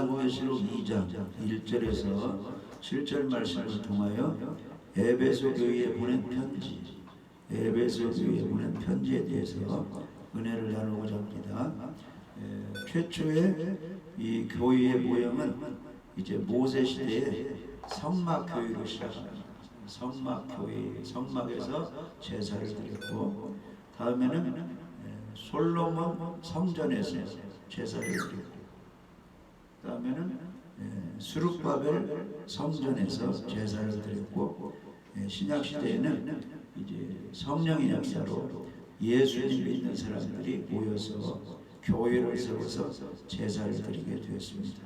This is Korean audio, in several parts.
요한계시록 2장 1절에서 7절 말씀을 통하여 에베소 교회에 보낸 편지, 에베소 교회에 보낸 편지에 대해서 은혜를 나누고자 합니다. 최초의 이 교회의 모형은 이제 모세 시대에 성막 교회로 시작합니다. 성막 교회, 성막에서 제사를 드렸고, 다음에는 솔로몬 성전에서 제사를 드렸고, 다음에는 수룹바벨 성전에서 제사를 드렸고, 신약 시대에는 이제 성령의 역사로 예수님 믿는 사람들이 모여서 교회를 세워서 제사를 드리게 되었습니다.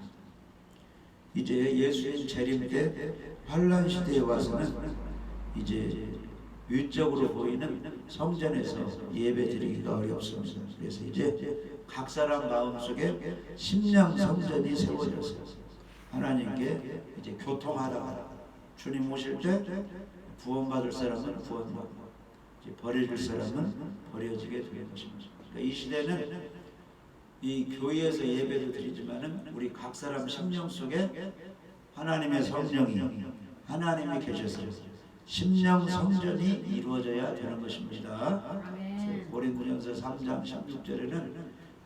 이제 예수님 재림 때 환란 시대에 와서는 이제 위적으로 보이는 성전에서 예배 드리기가 어렵습니다. 그래서 이제 각 사람 마음속에 심령 성전이 세워져서 하나님께 이제 교통하다가 주님 오실 때 구원받을 사람은 구원받고 버려질 사람은 버려지게 되는 것입니다. 그러니까 이 시대는 이 교회에서 예배도 드리지만은 우리 각 사람 심령 속에 하나님의 성령이 하나님이 계셔서 심령 성전이 이루어져야 되는 것입니다. 고린도전서 3장 16절에는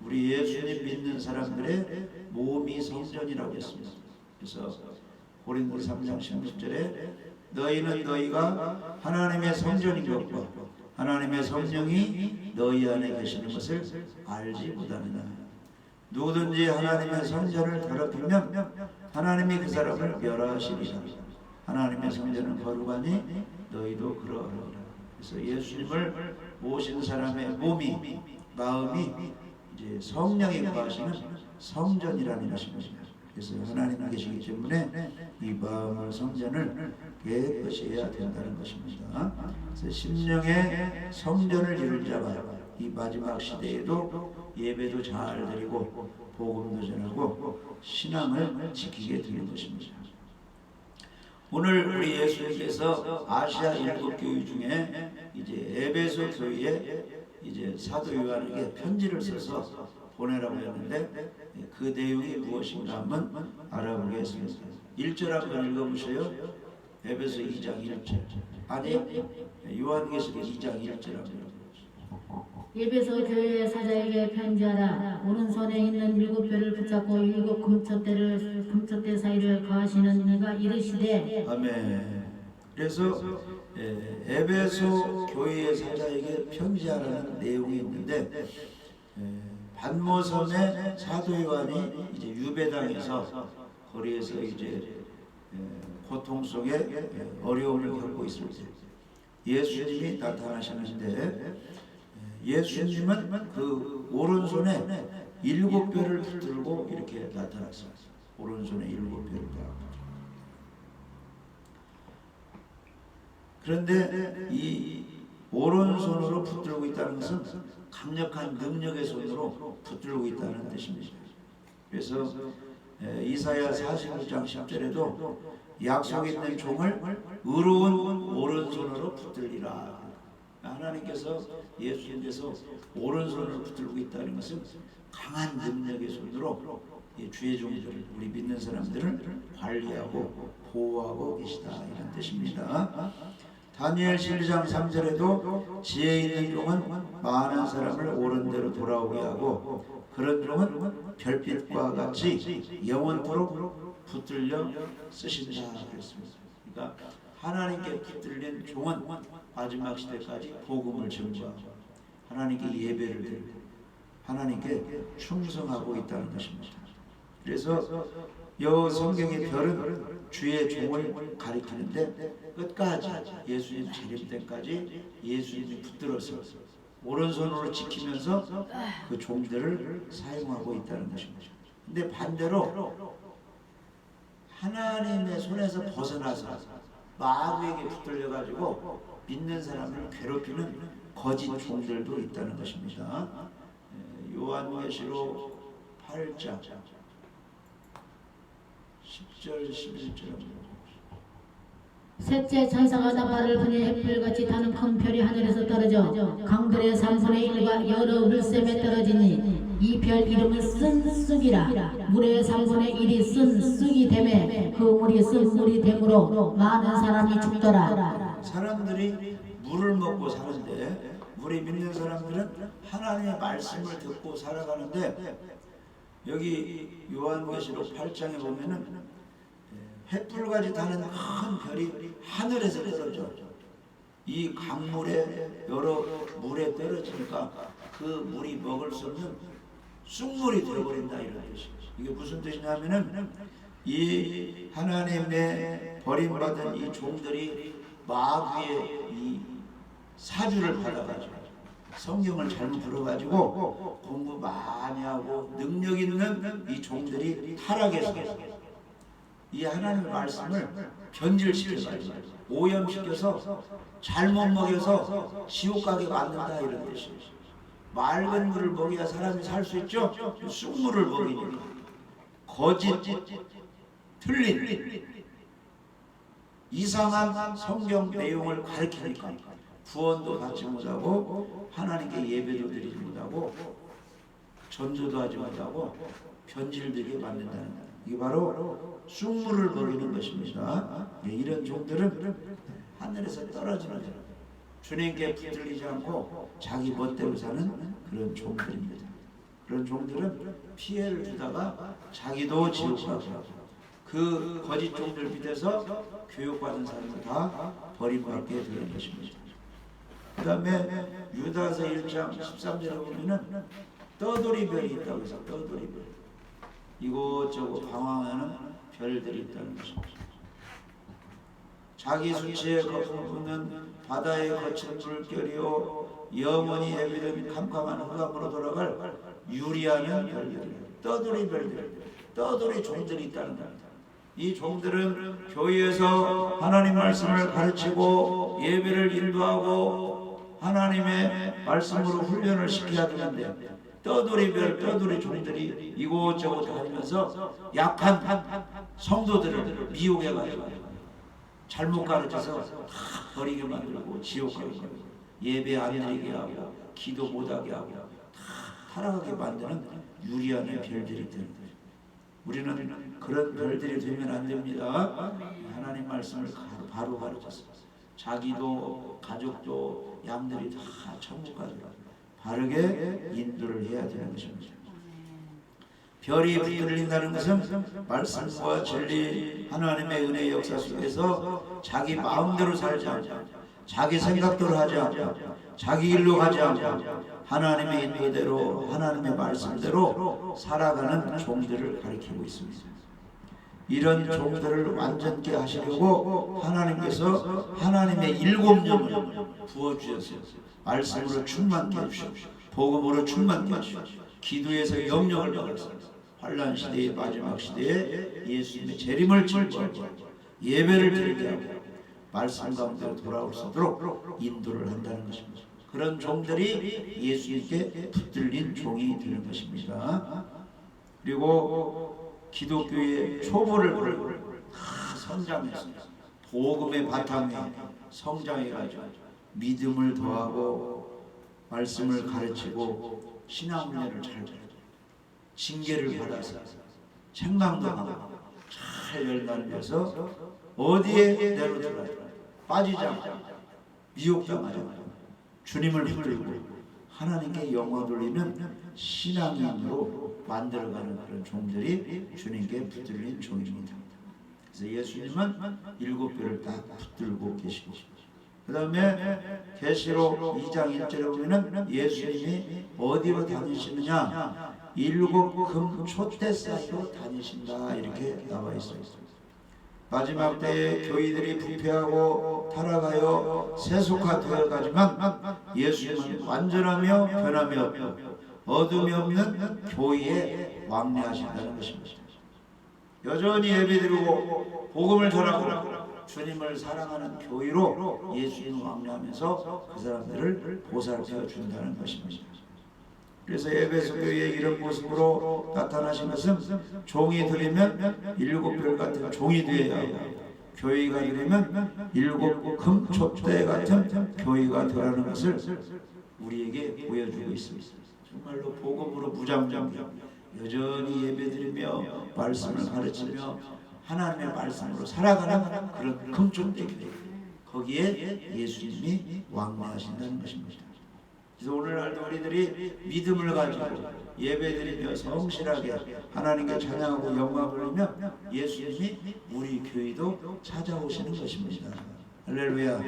우리 예수님 믿는 사람들의 몸이 성전이라고 했습니다. 그래서 고린도서 3장 16절에 너희는 너희가 하나님의 성전인 것과 하나님의 성령이 너희 안에 계시는 것을 알지 못하느냐. 누구든지 하나님의 성전을 더럽히면 하나님이 그 사람을 멸하시리라. 하나님의 성전은 거룩하니 너희도 그러하리라. 그래서 예수님을 모신 사람의 몸이, 마음이 이제 성령이 거하시는 성전이라는 것입니다. 그래서 하나님 계시기 때문에 이 마음을 성전을 깨끗이 해야 된다는 것입니다. 그래서 심령의 성전을 이룰 자가 이 마지막 시대에도 예배도 잘 드리고 복음도 전하고 신앙을 지키게 되는 것입니다. 오늘 우리 예수님께서 아시아 7교회 중에 이제 에베소 교회에 이제 사도 요한에게 편지를 써서 보내라고 했는데 그 내용이 무엇인가 한번 알아보겠습니다. 1절 한번 읽어보세요. 에베소 2장 1절. 아니 요한계시록 2장 1절 한번. 에베소 교회 사자에게 편지하라. 오른손에 있는 7뼈를 붙잡고 7 금촛대 사이를 거하시는 이가 이르시되. 아멘. 그래서 에베소 교회의 사자에게 편지하라는 내용이 있는데 반모섬에 사도 요한이 이제 유배당해서 거리에서 이제 고통 속에 어려움을 겪고 있을 때 예수님이 나타나시는데 예수님은 그 오른손에 7뼈를 붙들고 이렇게 나타났어요. 오른손에 7뼈를 다. 그런데 이 오른손으로 붙들고 있다는 것은 강력한 능력의 손으로 붙들고 있다는 뜻입니다. 그래서 이사야 49장 10절에도 약속 있는 종을 의로운 오른손으로 붙들리라. 하나님께서 예수님께서 오른손을 붙들고 있다는 것은 강한 능력의 손으로 주의 종들을 우리 믿는 사람들을 관리하고 보호하고 계시다 이런 뜻입니다. 다니엘 12장 3절에도 지혜 있는 종은 많은 사람을 옳은 대로 돌아오게 하고 그런 종은 별빛과 같이 영원토록 붙들려 쓰신다 그랬습니다. 그러니까 하나님께 붙들린 종은 마지막 시대까지 복음을 전하고 하나님께 예배를 드리고 하나님께 충성하고 있다는 것입니다. 그래서 여 성경의 별은 주의 종을 가리키는데 끝까지 예수님 재림 때까지 예수님이 붙들어서 오른손으로 지키면서 그 종들을 사용하고 있다는 것입니다. 근데 반대로 하나님의 손에서 벗어나서 마귀에게 붙들려가지고 믿는 사람을 괴롭히는 거짓 종들도 있다는 것입니다. 요한계시록 8장 10절 11절. 셋째 천사가 나팔을 분이 햇불같이 타는 큰 별이 하늘에서 떨어져 강들의 3분의 1과 여러 물샘에 떨어지니 이 별 이름은 쓴쑥이라. 물의 3분의 1이 쓴쑥이 되매 그 물이 쓴물이 되므로 많은 사람이 죽더라. 사람들이 물을 먹고 사는데, 우리 믿는 사람들은 하나님의 말씀을 듣고 살아가는데, 여기 요한계시록 8장에 보면은 횃불같이 타는 큰 별이 하늘에서 떨어져. 이 강물에 여러 물에 떨어지니까 그 물이 먹을 수 없는 쑥물이 되어버린다, 이런 뜻이에요. 이게 무슨 뜻이냐면은 이 하나님의 버림받은 이 종들이 마귀의 이 사주를 받아가지고 성경을 잘못 들어가지고 공부 많이 하고 능력 있는 이 종들이 타락해서 이 하나님의 말씀을 변질시켜가지고 오염시켜서 잘못 먹여서 지옥 가게 만든다, 이런 뜻이에요. 맑은 물을 먹여야 사람이 살 수 있죠. 쑥물을 먹이니까 거짓, 틀린 이상한 성경 내용을 가르치니까 구원도 받지 못하고 하나님께 예배도 드리지 못하고 전도도 하지 못하고 변질되게 만든다는 거예요. 이게 바로 쑥물을 먹이는 것입니다. 이런 종들은 하늘에서 떨어지는 자들, 주님께 붙들리지 않고 자기 멋대로 사는 그런 종들입니다. 그런 종들은 피해를 주다가 자기도 지옥 가고, 그 거짓 종들 밑에서 교육받은 사람을 다 버림받게 되는 것입니다. 그 다음에 유다서 1장 13절에 보면은 떠돌이별이 있다고 해서 떠돌이별, 이곳저곳 방황하는 별들이 있다는 것입니다. 자기 수치에 거품 붓는 바다의 거친 물결이요 영원히 예비된 캄캄한 흑암으로 돌아갈 유리하는 별들, 떠돌이 별들, 떠돌이 종들이 있다는 겁니다. 이 종들은 교회에서 하나님 말씀을 가르치고 예배를 인도하고 하나님의 말씀으로 훈련을 시켜야 되는데, 떠돌이별, 떠돌이 종들이 이곳저곳 다니면서 약한 성도들을 미혹해가지고 잘못 가르쳐서 다 버리게 만들고 지옥 가게 만들고 예배 안 드리게 하고 기도 못하게 하고 다 타락하게 만드는 유리한 별들이 되는 거예요. 우리는 그런 별들이 되면 안 됩니다. 하나님 말씀을 바로 가르쳐서 자기도 가족도 양들이 다 천국 가지고 바르게 인도를 해야 되는 것입니다. 별이 붙들린다는 것은 말씀과 진리, 하나님의 은혜의 역사 속에서 자기 마음대로 살지 않고 자기 생각대로 하지 않고 자기 일로 가지 않고 하나님의 인도대로 하나님의 말씀대로 살아가는 종들을 가리키고 있습니다. 이런 종들을 완전케 하시려고 하나님께서 하나님의 7영을 부어주셨어요. 말씀으로 충만케 해주시고 복음으로 충만케 해주시고 기도에서 영역을 받았어요. 환난 시대의 마지막 시대에 예수님의 재림을 증거하고 예배를 드리게 하고 말씀 가운데로 돌아올 수 있도록 인도를 한다는 것입니다. 그런 종들이 예수님께 붙들린 종이 되는 것입니다. 그리고 기독교의 초보를 부르고 성장해서 복음의 바탕에 성장해가지고 믿음을 더하고 말씀을 가르치고 신앙문화를 잘 징계를 받아서 책망도 하고 잘 열달려서 어디에 내려들어야 빠지지 않고 미혹당하지 않고 주님을 붙들고 하나님께 영광 돌리는 신앙인으로 만들어가는 그런 종들이 주님께 붙들린 종입니다. 그래서 예수님은 7별을 딱 붙들고 계시고, 그 다음에 계시록 2장 1절에 보면은 예수님이 어디로 다니시느냐, 7금 촛대 사이로 다니신다, 이렇게 나와 있습니다. 마지막 때에 교회들이 부패하고 타락하여 세속화되어 가지만 예수님은 완전하며 변함이 없고 어둠이 없는 교회에 왕래하신다는 것입니다. 여전히 예배드리고 복음을 전하고 주님을 사랑하는 교회로 예수님을 왕래하면서 그 사람들을 보살펴 준다는 것입니다. 그래서 에베소 교회의 이런 모습으로 나타나신 것은 종이 들이면 7별 같은 종이 되어야 하고 교회가 되려면 7금 촛대 같은 교회가 되라는 것을 우리에게 보여주고 있습니다. 정말로 복음으로 무장장기 여전히 예배드리며 말씀을 가르치며 하나님의 말씀으로 살아가는 그런 금종된 교회, 거기에 예수님이 왕래하신다는 것입니다. 그래서 오늘날도 우리들이 믿음을 가지고 예배드리며 성실하게 하나님께 찬양하고 영광 돌리며 예수님이 우리 교회도 찾아오시는 것입니다. 할렐루야.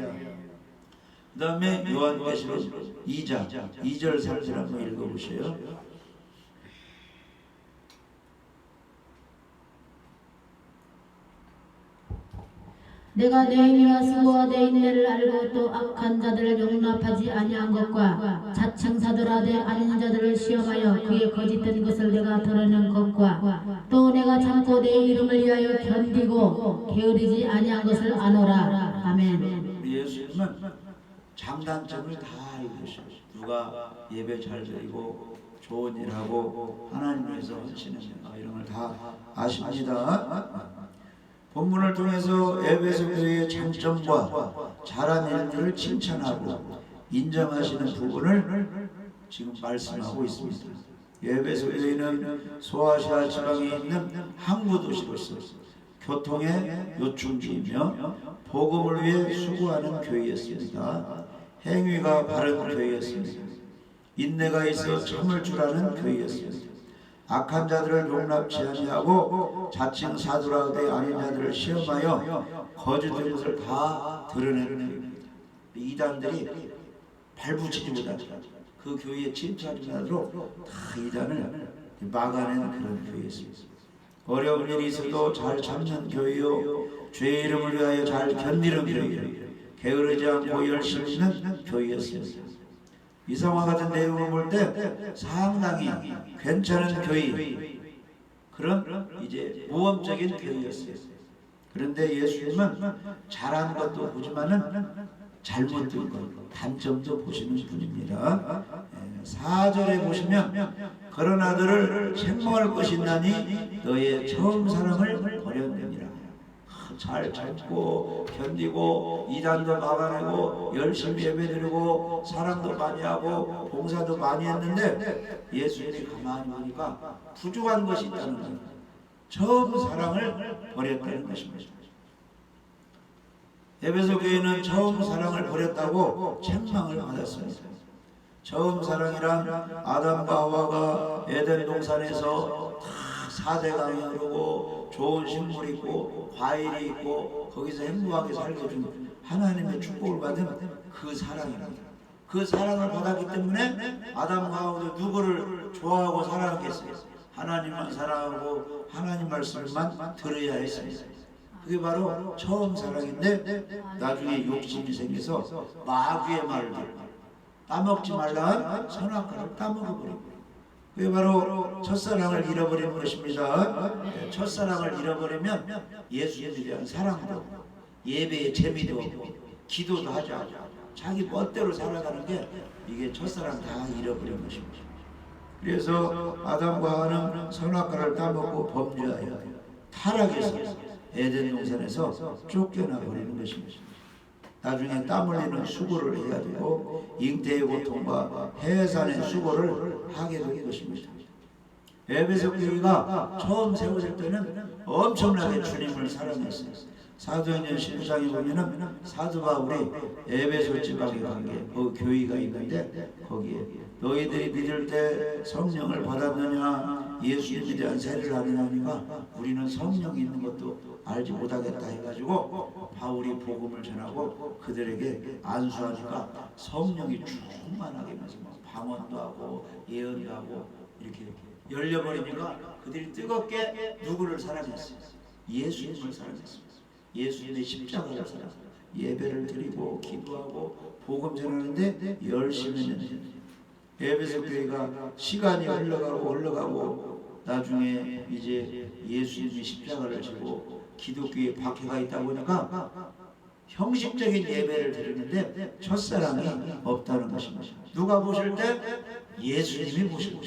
그 다음에 요한계시록 2장 2절 3절 한번 읽어보세요. 내가 내 의와 수고와 내 인내를 알고 또 악한 자들을 용납하지 아니한 것과 자칭사들하되 아닌 자들을 시험하여 그의 거짓된 것을 내가 드러낸 것과 또 내가 참고 내 이름을 위하여 견디고 게으르지 아니한 것을 아노라. 아멘. 우리 예수님은 장단점을 다 알고 계셔요. 누가 예배 잘 드리고 좋은 일하고 하나님 위해서 헌신하는가 이런 걸 다 아십니다. 본문을 통해서 에베소 교회의 장점과 잘한 일들을 칭찬하고 인정하시는 부분을 지금 말씀하고 있습니다. 에베소 교회는 소아시아 지방에 있는 항구 도시로서 교통의 요충지이며 복음을 위해 수고하는 교회였습니다. 행위가 바른 교회였습니다. 인내가 있어 참을 줄 아는 교회였습니다. 악한 자들을 용납치 아니하고 자칭 사두라되 아닌 자들을 시험하여 거짓된 것을 다 드러내는 교회입니다. 이단들이 발붙이지 못하죠. 그 교회에 침투하도록 다 이단을 막아내는 그런 교회였습니다. 어려운 일이 있어도 잘 참는 교회요, 죄 이름을 위하여 잘 견디는 교회요, 게으르지 않고 열심히 있는 교회였습니다. 이 상황 같은 내용을 볼 때 상당히 괜찮은 교회, 그런 이제 모험적인 교회였어요. 그런데 예수님은 잘한 것도 보지만은 잘못된 것, 단점도 보시는 분입니다. 4절에 보시면 그러나 너를 책망할 것이 있나니 너의 처음 사랑을 버렸느니라. 잘 참고 견디고 이단도 막아내고 열심히 예배드리고 사랑도 많이 하고 봉사도 많이 했는데 예수님이 가만히 보니까 부족한 것이 있다는 거예요. 처음 사랑을 버렸다는 것입니다. 에베소 교회는 처음 사랑을 버렸다고 책망을 받았습니다. 처음 사랑이란 아담과 하와가 에덴 동산에서 다 4대강이 흐르고 좋은 식물이 있고 과일이 있고 거기서 행복하게 살게 준 하나님의 축복을 받은 그 사랑입니다. 그 사랑을 받았기 때문에 아담과 하와도 누구를 좋아하고 사랑하겠어요? 하나님만 사랑하고 하나님 말씀만 들어야 했습니다. 그게 바로 처음 사랑인데 나중에 욕심이 생겨서 마귀의 말을 듣고 따먹지 말라 선악과를 따먹어버리고, 그게 바로 첫사랑을 잃어버리는 것입니다. 첫사랑을 잃어버리면 예수님에 대한 사랑도 예배의 재미도 없고 기도도 하지 않고 자기 멋대로 살아가는 게 이게 첫사랑 다 잃어버린 것입니다. 그래서 아담과 하와는 선악과를 따먹고 범죄하여 타락해서 에덴 동산에서 쫓겨나 버리는 것입니다. 나중에 땀 흘리는 수고를 해야 되고 잉태의 고통과 해산의 수고를 하게 된 것입니다. 에베소 교회가 처음 세워질 때는 엄청나게 주님을 사랑했어요. 사도행전 19장에 보면은 사도 바울이 에베소 지방에 간 게 그 교회가 있는데 거기에 너희들이 믿을 때 성령을 받았느냐 예수님에 대한 세례를 하느냐니까 우리는 성령이 있는 것도 알지 못하겠다 해가지고 바울이 복음을 전하고 그들에게 안수하니까 성령이 충만하게 면서 방언도 하고 예언도 하고 이렇게 열려버리니까 그들이 뜨겁게 누구를 사랑했어요? 예수님을 사랑했습니다. 예수님의 십자가를 사랑했어요. 예배를 드리고 기도하고 복음 전하는데 열심히 했는데 에베소 교회가 시간이 흘러가고 나중에 이제 예수님이 십자가를 지고 기독교에 박해가 있다 보니까 형식적인 예배를 드리는데 첫사랑이 없다는 것입니다. 누가 보실 때? 예수님이 보시고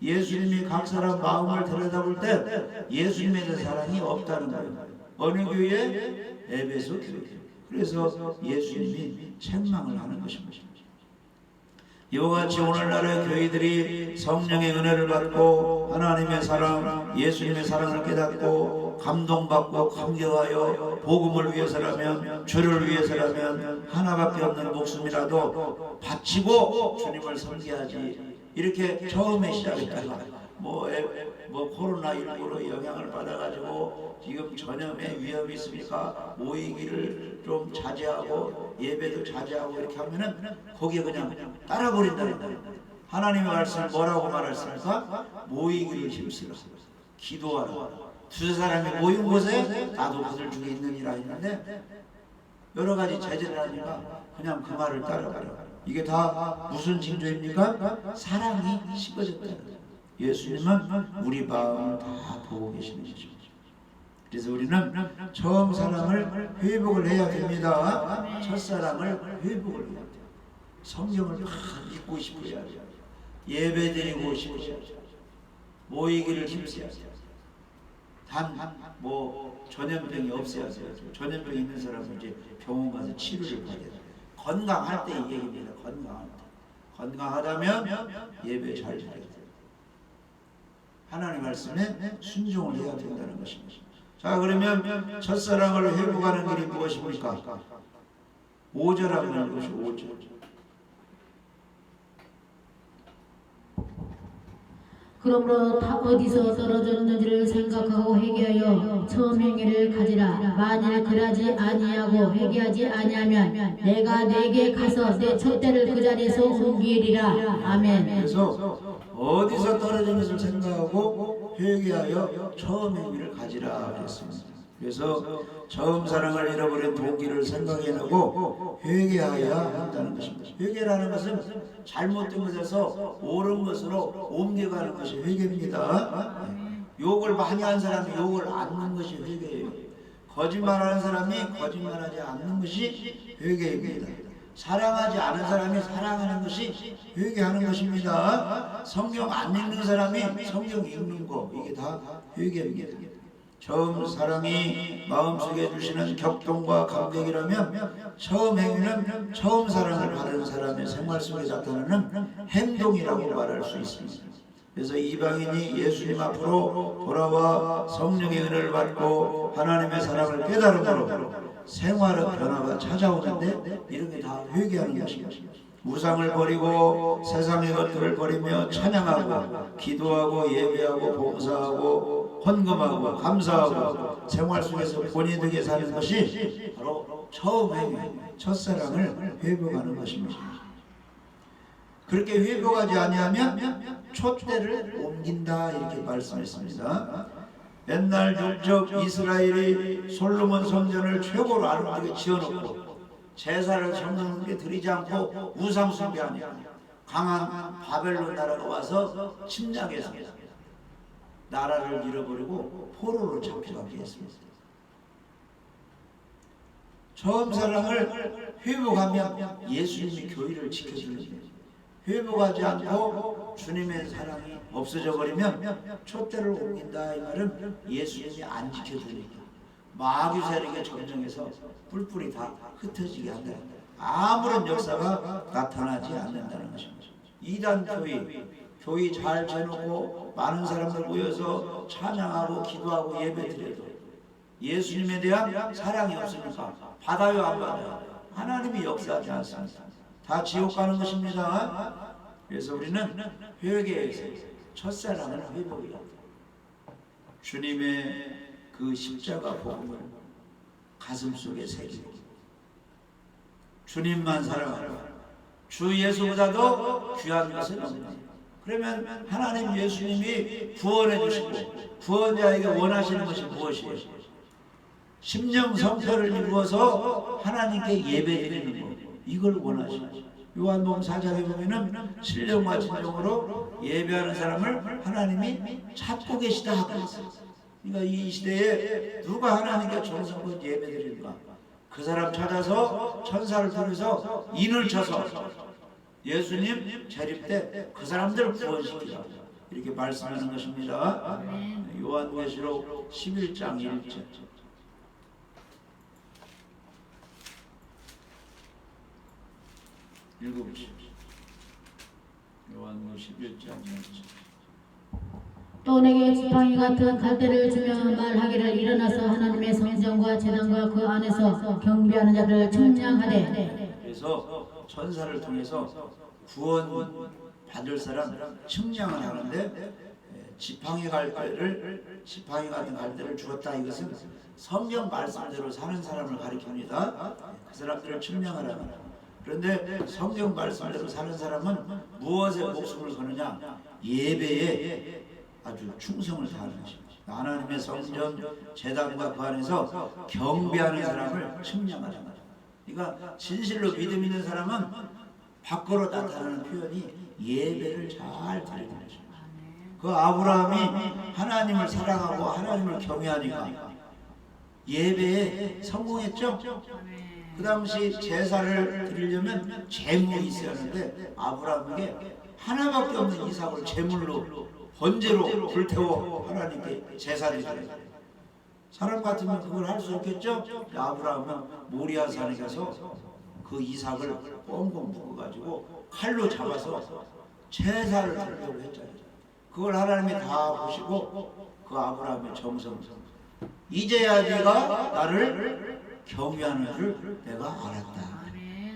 예수님이 각 사람 마음을 들여다볼 때 예수님에 대한 사랑이 없다는 거예요. 어느 교회? 에베소 교회. 그래서 예수님이 책망을 하는 것입니다. 이와 같이 오늘날의 교회들이 성령의 은혜를 받고 하나님의 사랑, 예수님의 사랑을 깨닫고 감동받고 감격하여 복음을 위해서라면, 주를 위해서라면 하나밖에 없는 목숨이라도 바치고 주님을 섬겨야지. 이렇게 처음에 시작했다가 뭐 코로나19로 영향을 받아가지고 지금 전염에 위험이 있으니까 모이기를 좀 자제하고 예배도 자제하고 이렇게 하면은 거기에 그냥 따라버린다는 거예요. 하나님의 말씀을 뭐라고 말했습니까? 모이기를 힘쓰라, 기도하라. 두세 사람이 모인 곳에 나도 그들 중에 있느니라 했는데 여러 가지 제재를 하니까 그냥 그 말을 따라가라. 이게 다 무슨 징조입니까? 사랑이 식어졌다는 거예요. 예수님은 우리 마음을 다 보고 계시는 거죠. 그래서 우리는 처음 사랑을 회복을 해야 됩니다. 첫사랑을 회복을 해야 돼요. 성경을 막 읽고 싶어야 돼요. 예배 드리고 싶어야 돼요. 모이기를 힘써야 돼요. 전염병이 없어야 돼요. 전염병 있는 사람은 이제 병원 가서 치료를 받아야 돼요. 건강할 때 이 얘기입니다. 건강할 때. 건강하다면 예배 잘 드려야 돼요. 하나님 말씀에 순종을 해야 된다는 것입니다. 자, 그러면 첫사랑을 회복하는 길이 무엇입니까? 5절하고 하는 것이 5절. 그러므로 다 어디서 떨어졌는지를 생각하고 회개하여 처음 행위를 가지라. 만일 그러지 아니하고 회개하지 아니하면 내가 네게 가서 내 촛대를 그 자리에서 옮기리라. 아멘. 그래서 어디서 떨어진 것을 생각하고 회개하여 처음 행위를 가지라 그랬습니다. 그래서 처음 사랑을 잃어버린 동기를 생각해내고 회개하여야 한다는 것입니다. 회개라는 것은 잘못된 것에서 옳은 것으로 옮겨가는 것이 회개입니다. 욕을 많이 한 사람이 욕을 않는 것이 회개예요. 거짓말하는 사람이 거짓말하지 않는 것이 회개입니다. 사랑하지 않은 사람이 사랑하는 것이 회개하는 것입니다. 성경 안 읽는 사람이 성경 읽는 거, 이게 다 회개입니다. 처음 사랑이 마음속에 주시는 격동과 감격이라면 처음 행위는 처음 사랑을 받은 사람의 생활 속에 나타나는 행동이라고 말할 수 있습니다. 그래서 이방인이 예수님 앞으로 돌아와 성령의 은혜를 받고 하나님의 사랑을 깨달음으로 생활의 변화가 찾아오는데 이런 게 다 회개하는 것입니다. 우상을 버리고 세상의 것들을 버리며 찬양하고 기도하고 예배하고 봉사하고 헌금하고 감사하고 생활 속에서 본인에게 사는 것이 바로 처음 행위, 첫사랑을 회복하는 것입니다. 그렇게 회복하지 아니하면 촛대를 옮긴다 이렇게 말씀했습니다. 옛날 율적 이스라엘이 솔로몬 성전을 최고로 아름답게 지어놓고 제사를 정성스럽게 드리지 않고 우상 숭배하니까 강한 바벨론 나라가 와서 침략해서 나라를 잃어버리고 포로로 잡혀가게 했습니다. 처음 사랑을 회복하면 예수님이 교회를 지켜주는 거예요. 회복하지 않고 주님의 사랑이 없어져 버리면 촛대를 옮긴다 이 말은 예수님이 안 지켜주니까 마귀 세력에 점령해서 뿔뿔이 다 흩어지게 한다. 아무런 역사가 나타나지 않는다는 것입니다. 이단 교회 잘 지어놓고 많은 사람들 모여서 찬양하고 기도하고 예배드려도 예수님에 대한 사랑이 없으니까 받아요 안 받아요? 하나님이 역사하지 않습니다. 다 지옥 가는 것입니다. 그래서 우리는 회개해서 첫사랑을 회복해야 돼요. 주님의 그 십자가 복음을 가슴속에 새기고 주님만 사랑하라. 주 예수보다도 귀한 것은 없다. 그러면 하나님 예수님이 구원해 주시고 구원자에게 원하시는 것이 무엇이에요? 심령 성표를 이루어서 하나님께 예배드리는 것, 이걸 원하시죠. 요한복음 4장에 보면은 신령과 진정으로 예배하는 사람을 하나님이 찾고 계시다 하고 있어요. 그러니까 이 시대에 누가 하나님께 정성껏 예배드릴까? 그 사람 찾아서 천사를 통해서 인을 쳐서 예수님 재림 때 그 사람들을 구원시키라 이렇게 말씀하는 것입니다. 요한계시록 11장 1절 읽어보십시오. 요한복음 11장. 또 내게 지팡이 같은 갈대를 주며 말하기를 일어나서 하나님의 성전과 제단과 그 안에서 경배하는 자들을 청량하되. 그래서 천사를 통해서 구원 받을 사람 측량을 하는데 지팡이 같은 갈대를 주었다. 이것은 성경 말씀대로 사는 사람을 가리킵니다. 그 사람들을 측량을 합니다. 그런데 성경 말씀대로 사는 사람은 무엇에 목숨을 거느냐? 예배에 아주 충성을 다하는 것입니다. 하나님의 성전, 제단과 그 안에서 경배하는 사람을 측량하는 거죠. 그러니까 진실로 믿음 있는 사람은 밖으로 나타나는 표현이 예배를 잘 드리는 거죠. 그 아브라함이 하나님을 사랑하고 하나님을 경외하니까 예배에 성공했죠. 그 당시 제사를 드리려면 제물이 있어야 하는데 아브라함에게 하나밖에 없는 이삭을 제물로 번제로 불태워 하나님께 제사를 드려요. 사람 같으면 그걸 할 수 없겠죠. 아브라함은 모리아 산에 가서 그 이삭을 꽁꽁 묶어가지고 칼로 잡아서 제사를 드리려고 했잖아요. 그걸 하나님이 다 보시고 그 아브라함의 정성, 이제야 네가 나를 경외하는 줄 내가 알았다.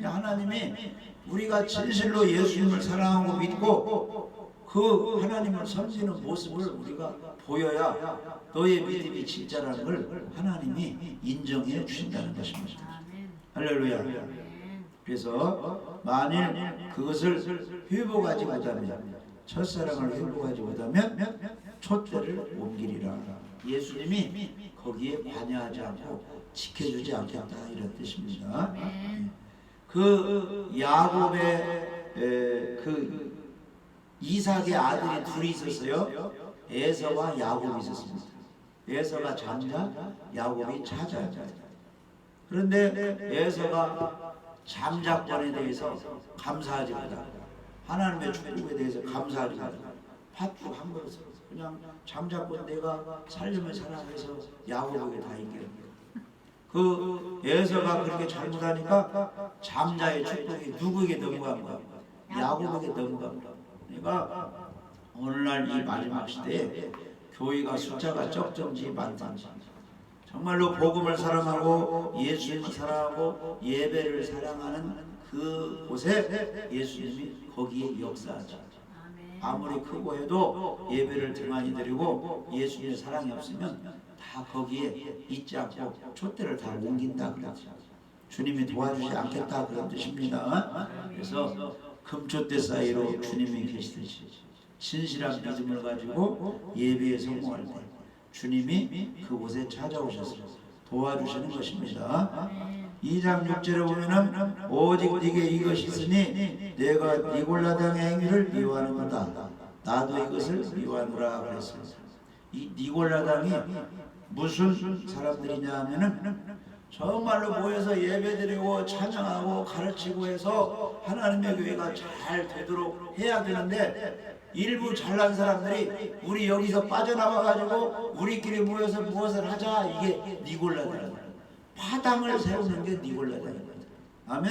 하나님이 우리가 진실로 예수님을 사랑하고 믿고 그 하나님을 섬기는 모습을 우리가 보여야 너의 믿음이 진짜라는 걸 하나님이 인정해 주신다는 것입니다. 할렐루야. 그래서 만일 그것을 회복하지 못하면, 첫사랑을 회복하지 못하면 촛대를 옮기리라. 예수님이 거기에 관여하지 않고 지켜주지 않겠다, 이런 뜻입니다. 그 야곱의 그 이삭의 아들이 둘이 있었어요. 에서와 야곱이 있었습니다. 에서가 장자, 야곱이 차자였다. 그런데 에서가 잠자권에 대해서 감사하지 못하고 하나님의 축복에 대해서 감사하지 못하고 팥죽 한 그릇 그냥 잠자권 내가 살려면 살아서 야곱에게 다 인계합니다. 그 에서가 그렇게 잘못하니까 잠자의 축복이 누구에게 넘어간 거야? 야곱에게 넘어간 거야. 그러니까 오늘날 이 마지막 시대에 교회가 숫자가 적든지 많든지 정말로 복음을 사랑하고 예수님을 사랑하고 예배를 사랑하는 그 곳에 예수님이 거기에 역사하죠. 아무리 크고 해도 예배를 더 많이 드리고 예수님의 사랑이 없으면 다 거기에 있지 않고 촛대를 다 옮긴다 그러죠. 주님이 도와주지 않겠다 그런 뜻입니다. 그래서 금촛대 사이로 주님이 계시듯이 진실한 믿음을 가지고 예배에 성공할 때 주님이 그곳에 찾아오셔서 도와주시는 것입니다. 2장 6절에 보면은 오직 네게 이것이 있으니 내가 니골라당의 행위를 미워하는도다. 나도 이것을 미워하노라 그랬습니다. 이 니골라당이 무슨 사람들이냐 하면은 정말로 모여서 예배드리고 찬양하고 가르치고 해서 하나님의 교회가 잘 되도록 해야 되는데 일부 잘난 사람들이 우리 여기서 빠져나와가지고 우리끼리 모여서 무엇을 하자, 이게 니골라당. 파당을 세우는 게 니골라당입니다. 아멘.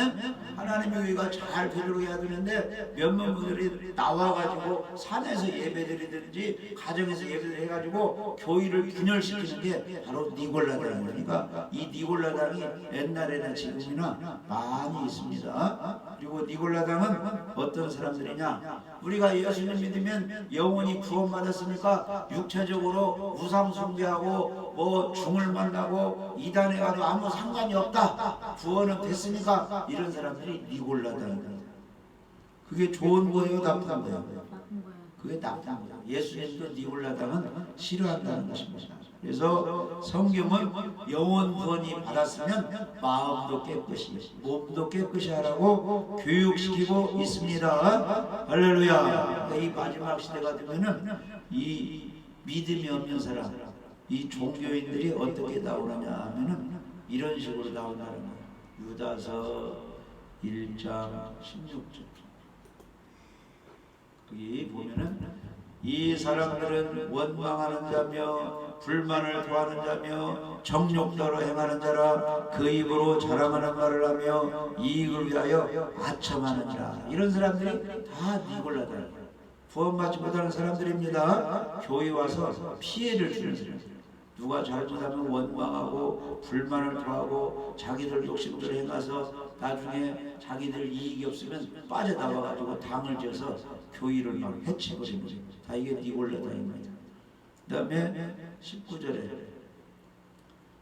하나님의 교회가 잘 되도록 해야 되는데 몇몇 분들이 나와가지고 산에서 예배드리든지 가정에서 예배를 해가지고 교회를 분열시키는 게 바로 니골라당이니까 이 니골라당이 옛날에나 지금이나 많이 있습니다. 그리고 니골라당은 어떤 사람들이냐? 우리가 예수님 믿으면 영원히 구원받았으니까 육체적으로 우상 숭배하고 뭐 중을 만나고 이단에 가도 아무 상관이 없다. 구원은 됐으니까 이런 사람들이 니골라당입니다. 그게 좋은 거예요, 나쁜 거예요? 그게 나쁜 거예요. 예수님도 니골라당은 싫어한다는 것입니다. 그래서 성경은 영원 구원이 받았으면 마음도 깨끗이 몸도 깨끗이 하라고 교육시키고 있습니다. 할렐루야. 이 마지막 시대가 되면은 이 믿음이 없는 사람, 이 종교인들이 어떻게 나오느냐 하면은 이런 식으로 나온다는 거예요. 유다서 1장 16절. 여기 보면은 이 사람들은 원망하는 자며 불만을 토하는 자며 정욕대로 행하는 자라 그 입으로 자랑하는 말을 하며 이익을 위하여 아첨하는 자. 이런 사람들이 다 니골라다. 구원받지 못하는 사람들입니다. 교회 와서 피해를 주는 사람들. 누가 잘못하면 원망하고 불만을 토하고 자기들 욕심대로 행해서 나중에 자기들 이익이 없으면 빠져나와가지고 당을 지어서 교회를 막 해치버리는 거죠. 다 이게 니골라다입니다. 그 다음에 19절에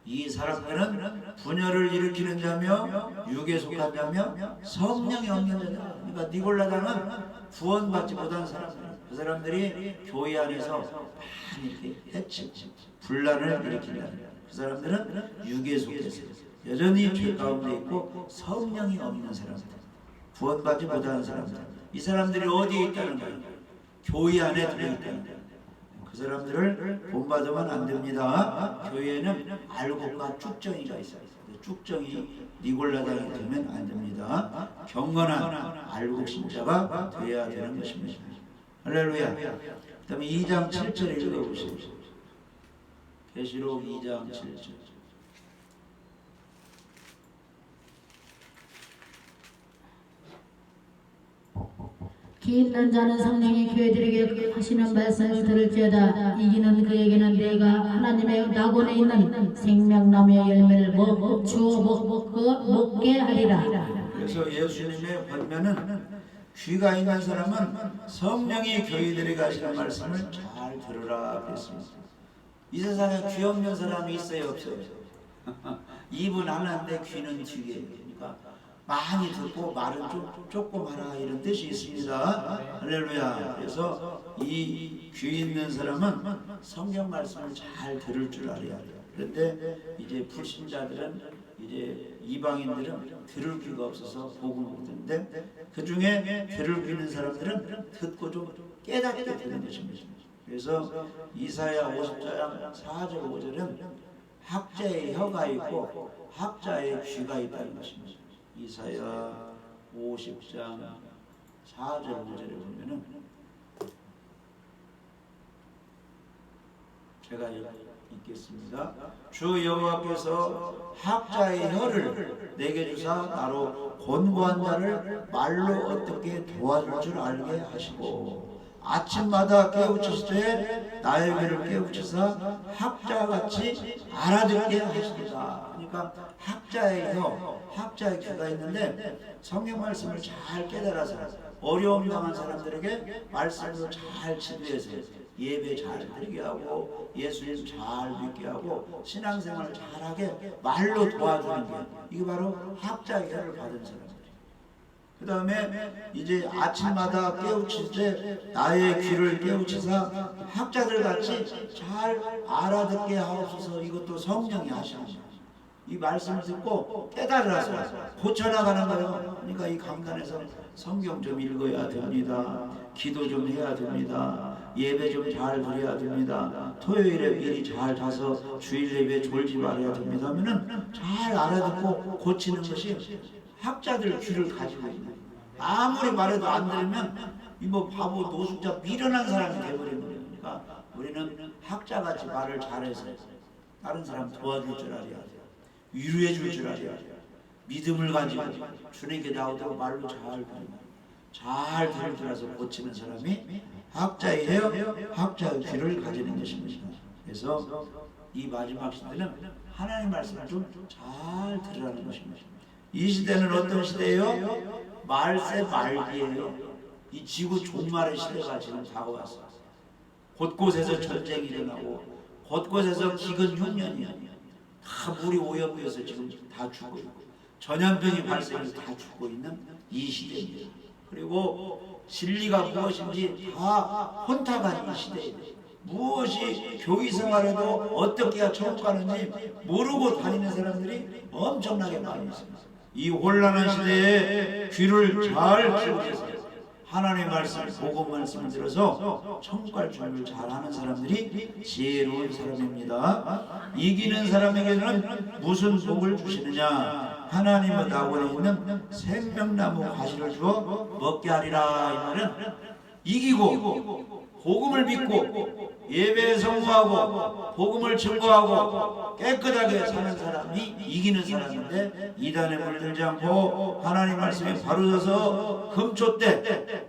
이 사람들은 분열을 일으키는 자며 육에 속한 자며 성령이 없는 자다. 그러니까 니골라다는 구원받지 못한 사람들. 그 사람들이 교회 안에서 많이 이렇게 해치고 분란을 일으킨다. 그 사람들은 육에 속해서 여전히 죄 가운데 있고 성령이 없는 사람들, 구원받지 못하는 사람들. 이 사람들이 어디에 있다는 거예요? 교회 안에 들어있다는 거예요. 그 사람들을 본받으면 안 됩니다. 교회에는 알곡과 쭉정이가 있어요. 쭉정이 니골라당이 되면 안 됩니다. 경건한 알곡 신자가 되어야 되는 것입니다. 할렐루야. 그 다음에 2장 7절을 읽어보십시오. 계시록 2장 7절. 기 있는 자는 성령이 교회들에게 하시는 말씀을 들을지어다. 이기는 그에게는 내가 하나님의 낙원에 있는 생명나무의 열매를 주어 먹게 하리라. 그래서 예수님의 권면은 귀가 있는 사람은 성령이 교회들에게 하시는 말씀을 잘 들으라 그랬습니다. 이 세상에 귀 없는 사람이 있어요, 없어요? 입은 하나인데 귀는 뒤에. 그러니까 많이 듣고 말은 조금 하라 이런 뜻이 있습니다. 할렐루야. 그래서 이 귀 있는 사람은 성경 말씀을 잘 들을 줄 알아야 돼요. 그런데 이제 불신자들은 이제 이방인들은 들을 귀가 없어서 복음을 못 듣는데 그 중에 들을 귀 있는 사람들은 듣고 좀 깨닫게 되는 것입니다. 그래서 이사야 50장 4절 5절은 학자의 혀가 있고 학자의 귀가 있다는 것입니다. 이사야 50장 4절 5절에 보면은 제가 읽겠습니다. 주 여호와께서 학자의 혀를 내게 주사 나로 곤고한 자를 말로 어떻게 도와줄 줄 알게 하시고 아침마다 깨우치시되 나의 귀를 깨우치사 학자같이 알아듣게 하십니다. 그러니까 학자의 혀, 학자의 귀가 있는데 성경 말씀을 잘 깨달아서 어려움 당한 사람들에게 말씀으로 잘 지도해서 예배 잘 드리게 하고 예수님 잘 믿게 하고 신앙생활 잘하게 말로 도와주는 게 이게 바로 학자의 혀를 받은 사람이에요. 그 다음에 이제 아침마다 깨우칠 때 나의 귀를 깨우치사 학자들 같이 잘 알아듣게 하옵소서. 이것도 성령이 하시는 거예요. 이 말씀을 듣고 깨달아서 고쳐나가는 거예요. 그러니까 이 강단에서 성경 좀 읽어야 됩니다. 기도 좀 해야 됩니다. 예배 좀 잘 드려야 됩니다. 토요일에 미리 잘 자서 주일 예배 졸지 말아야 됩니다 하면은 잘 알아듣고 고치는 것이 학자들 귀를 가지고 있는 거예요. 아무리 말해도 안 들으면 뭐 바보 노숙자 미련한 사람이 되어버리는 거예요. 그러니까 우리는 학자같이 말을 잘해서 다른 사람 도와줄 줄 알아야 돼요. 위로해 줄 줄 알아야 돼요. 믿음을 가지고 주님께 나오도록 말로 잘 들을 줄 알아서 고치는 사람이 학자의 혀, 학자의 귀를 가지는 것입니다. 그래서 이 마지막 시대는 하나님 말씀을 좀 잘 들으라는 것입니다. 이 시대는 어떤 시대예요? 말세 말기예요. 이 지구 종말의 시대가 지금 다가왔어요. 곳곳에서 전쟁이 일어나고 곳곳에서 기근 흉년이야. 다 물이 오염돼서 지금 다 죽고 있고 전염병이 발생해서 다 죽고 있는 이 시대입니다. 그리고 진리가 무엇인지 다 혼탁한 이 시대예요. 무엇이 교회 생활에도 어떻게 해야 천국 가는지 모르고 다니는 사람들이 엄청나게 많이 있습니다. 이 혼란한 시대에 귀를 잘 기울여서 하나님의 말씀, 복음 말씀을 들어서 천국 갈 준비를 잘하는 사람들이 지혜로운 사람입니다. 이기는 사람에게는 무슨 복을 주시느냐? 하나님의 낙원에 있는 생명나무 과실을 주어 먹게 하리라. 이 말은 이기고 복음을 믿고 예배에 성공하고 복음을 증거하고 깨끗하게 사는 사람이 이기는 사람인데, 이단에 물들지 않고 하나님 말씀에 바로 서서 금초때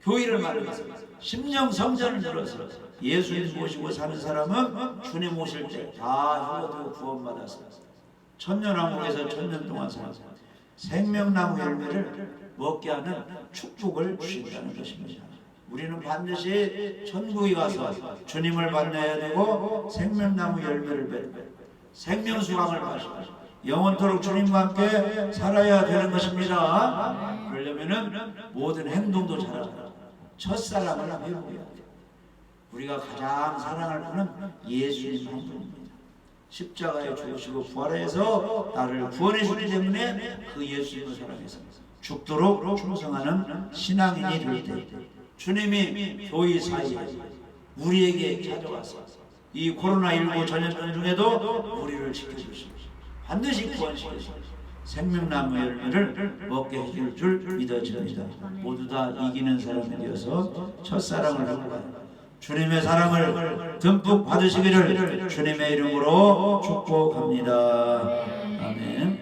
교회를 만들어서 심령 성전을 들어서 예수님 모시고 사는 사람은 주님 오실 때 다 휴거되고 구원받아서 천년왕국에서 천년 동안 사는 생명나무 열매를 먹게 하는 축복을 주신다는 것입니다. 우리는 반드시 천국에 가서 주님을 만나야 되고 생명나무 열매를 맺고 생명수강을 마시고 영원토록 주님과 함께 살아야 되는 것입니다. 그러려면은 모든 행동도 잘하고 첫사랑을 회복해야 돼요. 우리가 가장 사랑할 분은 예수님 한 분입니다. 십자가에 죽으시고 부활해서 나를 구원해 주기 때문에 그 예수님을 사랑해서 죽도록 충성하는 신앙인이 될 때, 주님이 교회 사이에 우리에게 찾아와서 이 코로나19 전염병 중에도 우리를 지켜주시고 반드시 구원시켜주시고 생명나무 열매를 먹게 해줄 줄 믿어집니다. 모두 다 이기는 사람이 되어서 첫사랑을 회복하여 주님의 사랑을 듬뿍 받으시기를 주님의 이름으로 축복합니다.